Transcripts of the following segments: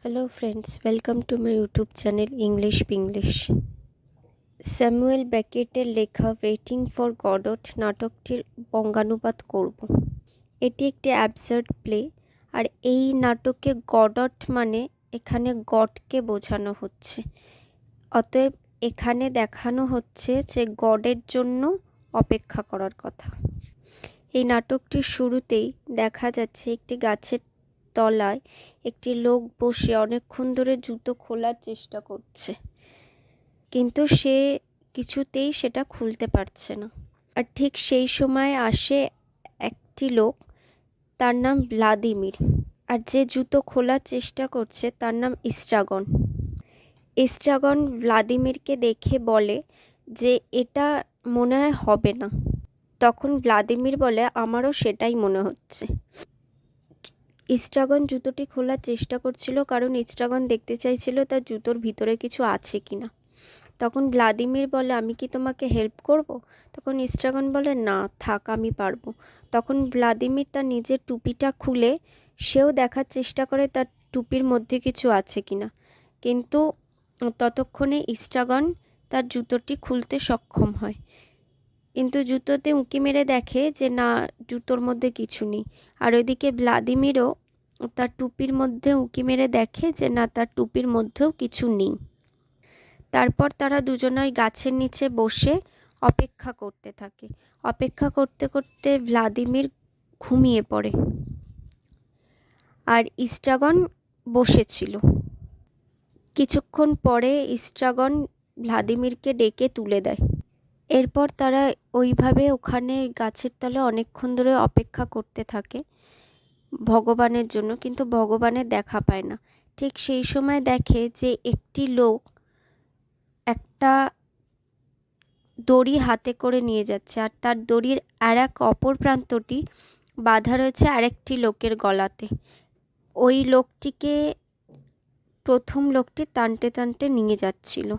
Hello friends, welcome to my YouTube channel English Pinglish. Samuel বেকেটের লেখা waiting for Godot নাটকটির বঙ্গানুবাদ করব। এটি একটি অ্যাবসার্ড প্লে, আর এই নাটকে গডট মানে এখানে গডকে বোঝানো হচ্ছে। অতএব এখানে দেখানো হচ্ছে যে গডের জন্য অপেক্ষা করার কথা। এই নাটকটির শুরুতেই দেখা যাচ্ছে একটি গাছের তলায় একটি লোক বসে অনেকক্ষণ ধরে জুতো খোলার চেষ্টা করছে, কিন্তু সে কিছুতেই সেটা খুলতে পারছে না। আর ঠিক সেই সময় আসে একটি লোক, তার নাম ভ্লাদিমির, আর যে জুতো খোলার চেষ্টা করছে তার নাম ইস্ট্রাগন। ইস্ট্রাগন ভ্লাদিমিরকে দেখে বলে যে এটা মনে হয় হবে না। তখন ভ্লাদিমির বলে আমারও সেটাই মনে হচ্ছে। ইস্ট্রাগন জুতোটি খোলার চেষ্টা করছিল, কারণ ইস্ট্রাগন দেখতে চাইছিল তার জুতোর ভিতরে কিছু আছে কিনা। তখন ভ্লাদিমির বলে আমি কি তোমাকে হেল্প করব? তখন ইস্ট্রাগন বলে না থাক, আমি পারবো। তখন ভ্লাদিমির তার নিজের টুপিটা খুলে সেও দেখার চেষ্টা করে তার টুপির মধ্যে কিছু আছে কিনা, কিন্তু ততক্ষণে ইস্ট্রাগন তার জুতোটি খুলতে সক্ষম হয়। কিন্তু জুতোতে উঁকি মেরে দেখে যে না, জুতোর মধ্যে কিছু নেই। আর ওইদিকে ভ্লাদিমিরও তার টুপির মধ্যে উঁকি মেরে দেখে যে না, তার টুপির মধ্যেও কিছু নেই। তারপর তারা দুজনাই গাছের নিচে বসে অপেক্ষা করতে থাকে। অপেক্ষা করতে করতে ভ্লাদিমির ঘুমিয়ে পড়ে, আর ইস্ট্রাগন বসেছিল। কিছুক্ষণ পরে ইস্ট্রাগন ভ্লাদিমিরকে ডেকে তুলে দেয়। এরপর তারা ওইভাবে ওখানে গাছের তলে অনেকক্ষণ ধরে অপেক্ষা করতে থাকে ভগবানের জন্য, কিন্তু ভগবানের দেখা পায় না। ঠিক সেই সময় দেখে যে একটি লোক একটা দড়ি হাতে করে নিয়ে যাচ্ছে, আর তার দড়ির অপর প্রান্তটি বাঁধা রয়েছে আরেকটি লোকের গলাতে। ওই লোকটিকে প্রথম লোকটি টানতে টানতে নিয়ে যাচ্ছিল।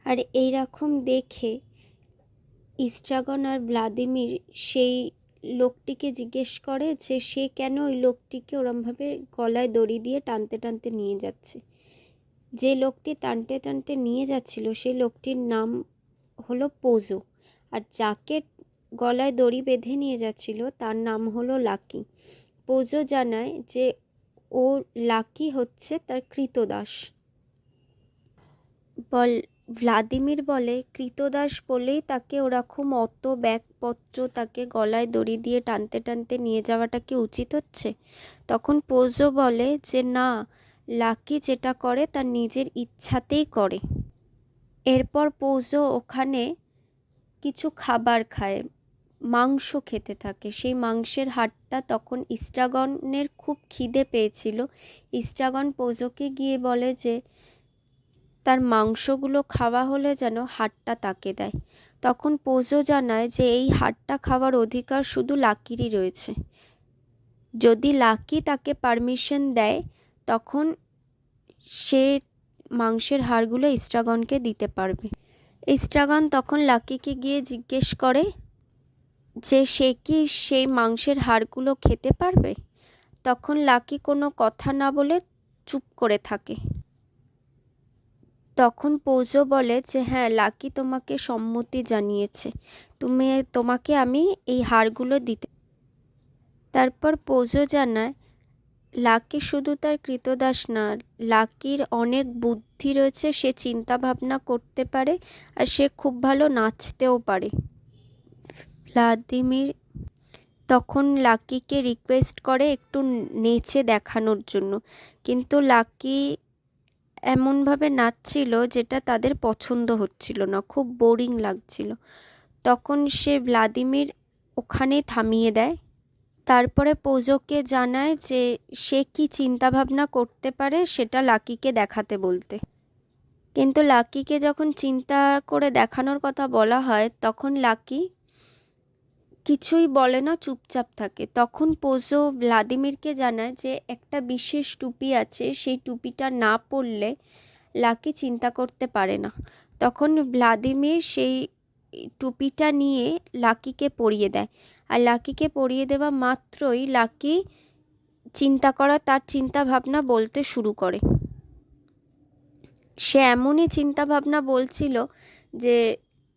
আর এই রকম দেখে ইস্ট্রাগন আর ভ্লাদিমির সেই লোকটিকে জিজ্ঞেস করে যে সে কেন ওই লোকটিকে ওরমভাবে গলায় দড়ি দিয়ে টানতে টানতে নিয়ে যাচ্ছে। যে লোকটি টানতে টানতে নিয়ে যাচ্ছিল সেই লোকটির নাম হলো পোজো, আর যাকে গলায় দড়ি বেঁধে নিয়ে যাচ্ছিল তার নাম হলো লাকি। পোজো জানায় যে ও লাকি হচ্ছে তার কৃতদাস। ভ্লাদিমির বলে কৃতদাস বলেই তাকে ওরকম অত ব্যাগপত্র তাকে গলায় দড়ি দিয়ে টানতে টানতে নিয়ে যাওয়াটা কি উচিত হচ্ছে? তখন পোজো বলে যে না, লাকি যেটা করে তার নিজের ইচ্ছাতেই করে। এরপর পোজো ওখানে কিছু খাবার খায়, মাংস খেতে থাকে। সেই মাংসের হাড়টা তখন ইস্ট্রাগনের খুব খিদে পেয়েছিল। ইস্ট্রাগন পোজোকে গিয়ে বলে যে তার মাংসগুলো খাওয়া হলে যেন হাড়টা তাকে দেয়। তখন পোজো জানায় যে এই হাড়টা খাওয়ার অধিকার শুধু লাকিরই রয়েছে। যদি লাকি তাকে পারমিশন দেয় তখন সে মাংসের হাড়গুলো ইস্ট্রাগনকে দিতে পারবে। ইস্ট্রাগন তখন লাকিকে গিয়ে জিজ্ঞেস করে যে সে কি সেই মাংসের হাড়গুলো খেতে পারবে। তখন লাকি কোনো কথা না বলে চুপ করে থাকে। তখন পোজো বলে যে হ্যাঁ, লাকি তোমাকে সম্মতি জানিয়েছে, তোমাকে আমি এই হাড়গুলো দিতে। তারপর পোজো জানায় লাকি শুধু তার কৃতদাস না, লাকির অনেক বুদ্ধি রয়েছে, সে চিন্তা ভাবনা করতে পারে, আর সে খুব ভালো নাচতেও পারে। ভ্লাদিমির তখন লাকিকে রিকোয়েস্ট করে একটু নেচে দেখানোর জন্য, কিন্তু লাকি এমনভাবে নাচছিল যেটা তাদের পছন্দ হচ্ছিল না, খুব বোরিং লাগছিল। তখন সে ভ্লাদিমির ওখানেই থামিয়ে দেয়। তারপরে পোজোকে জানায় যে সে কি চিন্তাভাবনা করতে পারে সেটা লাকিকে দেখাতে বলতে। কিন্তু লাকিকে যখন চিন্তা করে দেখানোর কথা বলা হয় তখন লাকি কিছুই বলে না, চুপচাপ থাকে। তখন পোজো ভ্লাদিমিরকে জানায় যে একটা বিশেষ টুপি আছে, সেই টুপিটা না পরলে লাকি চিন্তা করতে পারে না। তখন ভ্লাদিমির সেই টুপিটা নিয়ে লাকিকে পরিয়ে দেয়, আর লাকিকে পরিয়ে দেওয়া মাত্রই লাকি তার চিন্তা ভাবনা বলতে শুরু করে। সে এমনই চিন্তা ভাবনা বলছিল যে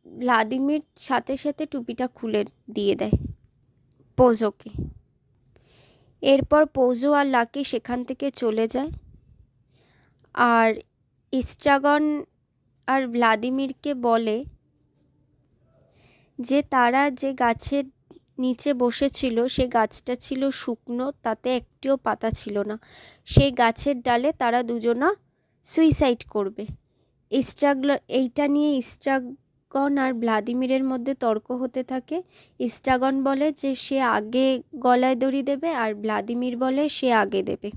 ভ্লাদিমির সাথে সাথে টুপিটা খুলে দিয়ে দেয় পোজোকে। এরপর পোজো আর লাকি সেখান থেকে চলে যায়। আর ইস্ট্রাগন আর ভ্লাদিমিরকে বলে যে তারা যে গাছের নিচে বসেছিল সে গাছটা ছিল শুকনো, তাতে একটিও পাতা ছিল না। সেই গাছের ডালে তারা দুজনা সুইসাইড করবে। এইটা নিয়ে ইস্ট্রাগন আর ভ্লাদিমিরের মধ্যে তর্ক হতে থাকে। ইস্ট্রাগন বলে যে সে আগে গলায় দড়ি দেবে আর ভ্লাদিমির বলে সে আগে দেবে।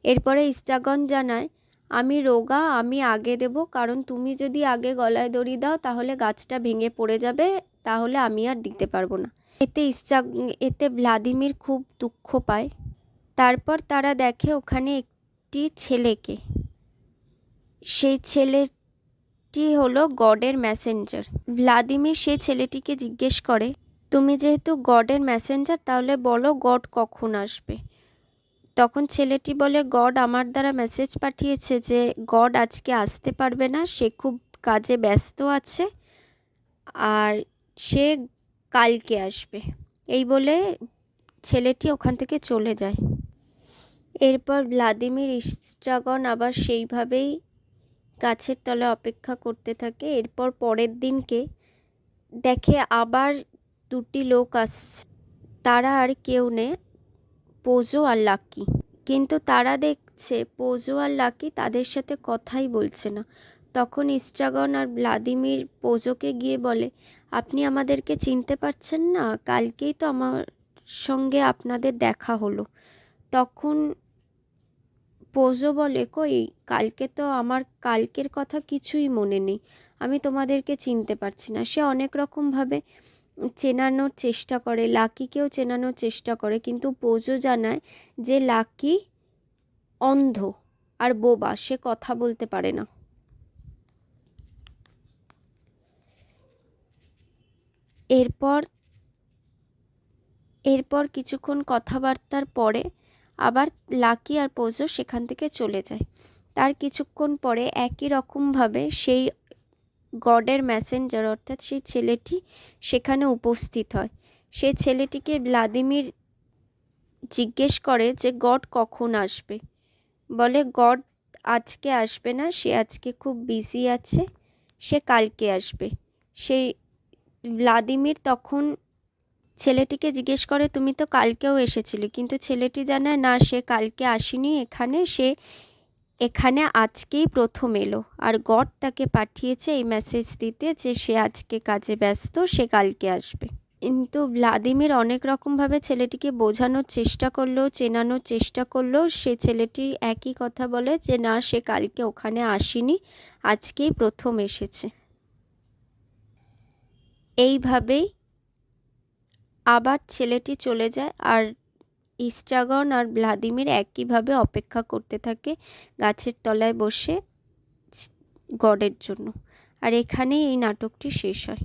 এরপরে ইস্ট্রাগন জানায়, আমি রোগা, আমি আগে দেব, কারণ তুমি যদি আগে গলায় দড়ি দাও তাহলে গাছটা ভেঙে পড়ে যাবে, তাহলে আমি আর দিতে পারবো না। এতে ভ্লাদিমির খুব দুঃখ পায়। তারপর তারা দেখে ওখানে একটি ছেলেকে। সেই ছেলেটি হলো গডের মেসেঞ্জার। ভ্লাদিমির সেই ছেলেটিকে জিজ্ঞেস করে, তুমি যেহেতু গডের মেসেঞ্জার তাহলে বলো গড কখন আসবে। তখন ছেলেটি বলে, গড আমার দ্বারা মেসেজ পাঠিয়েছে যে গড আজকে আসতে পারবে না, সে খুব কাজে ব্যস্ত আছে আর সে কালকে আসবে। এই বলে ছেলেটি ওখান থেকে চলে যায়। এরপর ভ্লাদিমির ইস্ট্রাগন আবার সেইভাবেই গাছের তলায় অপেক্ষা করতে থাকে। এরপর পরের দিনকে দেখে আবার দুটি লোক আসছে। তারা আর কেউ নেই, পোজো আর লাকি। কিন্তু তারা দেখছে পোজো আর লাকি তাদের সাথে কথাই বলছে না। তখন ইস্ট্রাগন আর ভ্লাদিমির পোজোকে গিয়ে বলে, আপনি আমাদেরকে চিনতে পারছেন না? কালকেই তো আমার সঙ্গে আপনাদের দেখা হলো। তখন পোজো বলে, কই কালকে তো আমার কালকের কথা কিছুই মনে নেই, আমি তোমাদেরকে চিনতে পারছি না। সে অনেক রকমভাবে চেনানোর চেষ্টা করে, লাকিকেও চেনানোর চেষ্টা করে, কিন্তু পোজো জানায় যে লাকি অন্ধ আর বোবা, সে কথা বলতে পারে না। এরপর কিছুক্ষণ কথাবার্তার পরে আবার লাকি আর পোজো সেখান থেকে চলে যায়। তার কিছুক্ষণ পরে একই রকমভাবে সেই গডের মেসেঞ্জার অর্থাৎ সেই ছেলেটি সেখানে উপস্থিত হয়। সেই ছেলেটিকে ভ্লাদিমির জিজ্ঞেস করে যে গড কখন আসবে। বলে গড আজকে আসবে না, সে আজকে খুব বিজি আছে, সে কালকে আসবে। সেই ভ্লাদিমির তখন ছেলেটিকে জিজ্ঞেস করে, তুমি তো কালকেও এসেছিলে, কিন্তু ছেলেটি জানায় না, সে কালকে আসেনি এখানে আজকেই প্রথম এলো, আর গড তাকে পাঠিয়েছে এই মেসেজ দিতে যে সে আজকে কাজে ব্যস্ত, সে কালকে আসবে। কিন্তু ভ্লাদিমির অনেক রকমভাবে ছেলেটিকে বোঝানোর চেষ্টা করলেও, চেনানোর চেষ্টা করলেও সে ছেলেটি একই কথা বলে যে না, সে কালকে ওখানে আসেনি, আজকেই প্রথম এসেছে। এইভাবেই আবার ছেলেটি চলে যায় আর ইস্ট্রাগন আর ভ্লাদিমির একইভাবে অপেক্ষা করতে থাকে গাছের তলায় বসে গডের জন্য। আর এখানেই এই নাটকটি শেষ হয়।